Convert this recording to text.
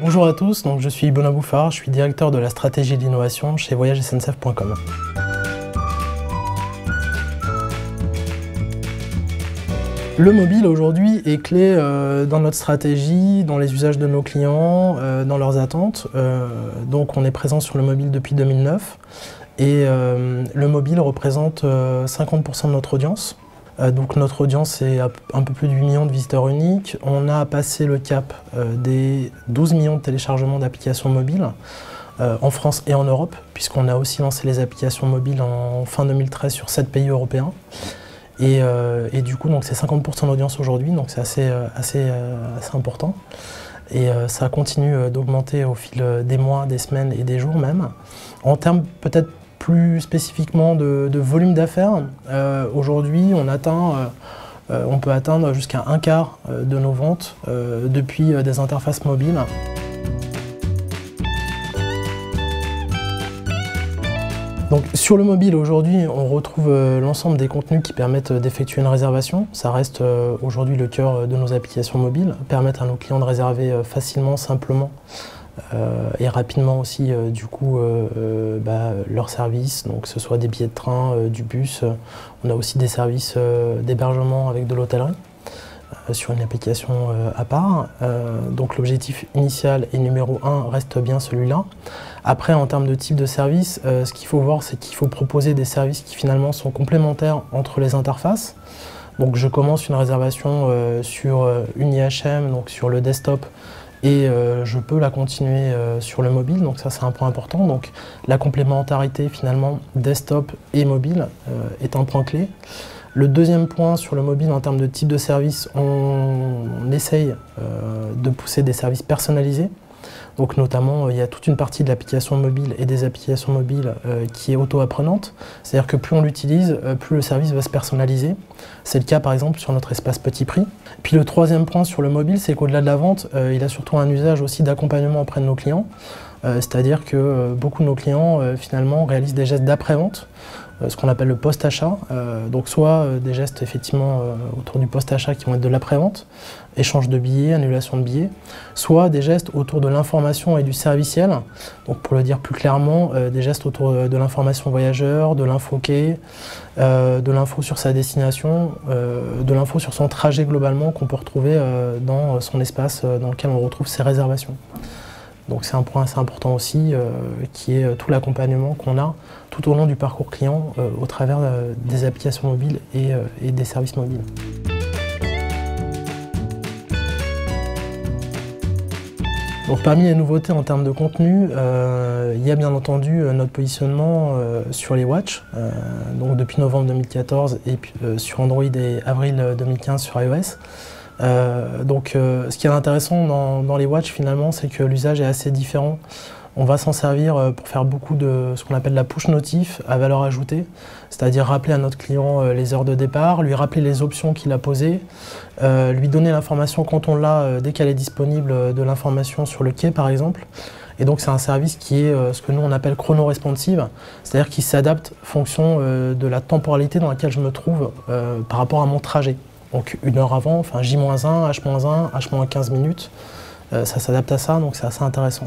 Bonjour à tous, donc je suis Benoît Bouffard, je suis directeur de la stratégie et de l'innovation chez voyagesncf.com. Le mobile aujourd'hui est clé dans notre stratégie, dans les usages de nos clients, dans leurs attentes. Donc on est présent sur le mobile depuis 2009 et le mobile représente 50% de notre audience. Donc notre audience est un peu plus de 8 millions de visiteurs uniques. On a passé le cap des 12 millions de téléchargements d'applications mobiles en France et en Europe, puisqu'on a aussi lancé les applications mobiles en fin 2013 sur 7 pays européens. Et du coup, c'est 50% d'audience aujourd'hui, donc c'est assez important. Et ça continue d'augmenter au fil des mois, des semaines et des jours même. En termes peut-être plus spécifiquement de volume d'affaires, aujourd'hui on peut atteindre jusqu'à un quart de nos ventes depuis des interfaces mobiles. Donc, sur le mobile aujourd'hui, on retrouve l'ensemble des contenus qui permettent d'effectuer une réservation. Ça reste aujourd'hui le cœur de nos applications mobiles, permettre à nos clients de réserver facilement, simplement et rapidement aussi leurs services, donc que ce soit des billets de train, du bus. On a aussi des services d'hébergement avec de l'hôtellerie sur une application à part. Donc l'objectif initial et numéro 1 reste bien celui-là. Après, en termes de type de service, ce qu'il faut voir, c'est qu'il faut proposer des services qui finalement sont complémentaires entre les interfaces. Donc je commence une réservation sur une IHM, donc sur le desktop, et je peux la continuer sur le mobile, donc ça c'est un point important. Donc la complémentarité finalement desktop et mobile est un point clé. Le deuxième point sur le mobile en termes de type de service, on essaye de pousser des services personnalisés. Donc notamment, il y a toute une partie de l'application mobile et des applications mobiles qui est auto-apprenante. C'est-à-dire que plus on l'utilise, plus le service va se personnaliser. C'est le cas par exemple sur notre espace Petit Prix. Puis le troisième point sur le mobile, c'est qu'au-delà de la vente, il a surtout un usage aussi d'accompagnement auprès de nos clients. C'est-à-dire que beaucoup de nos clients finalement réalisent des gestes d'après-vente, ce qu'on appelle le post-achat. Donc soit des gestes effectivement autour du post-achat qui vont être de l'après-vente, échange de billets, annulation de billets, soit des gestes autour de l'information et du serviciel. Donc pour le dire plus clairement, des gestes autour de l'information voyageur, de l'info-quai, de l'info sur sa destination, de l'info sur son trajet globalement qu'on peut retrouver dans son espace dans lequel on retrouve ses réservations. Donc c'est un point assez important aussi, qui est tout l'accompagnement qu'on a tout au long du parcours client au travers des applications mobiles et des services mobiles. Donc parmi les nouveautés en termes de contenu, il y a bien entendu notre positionnement sur les watches, donc depuis novembre 2014 et puis, sur Android et avril 2015 sur iOS. Ce qui est intéressant dans les watches finalement, c'est que l'usage est assez différent. On va s'en servir pour faire beaucoup de ce qu'on appelle la push notif à valeur ajoutée, c'est-à-dire rappeler à notre client les heures de départ, lui rappeler les options qu'il a posées, lui donner l'information quand on l'a, dès qu'elle est disponible, de l'information sur le quai par exemple. Et donc c'est un service qui est ce que nous on appelle chrono-responsive, c'est-à-dire qui s'adapte en fonction de la temporalité dans laquelle je me trouve par rapport à mon trajet. Donc une heure avant, J-1, H-1, H-15 minutes, ça s'adapte à ça, donc c'est assez intéressant.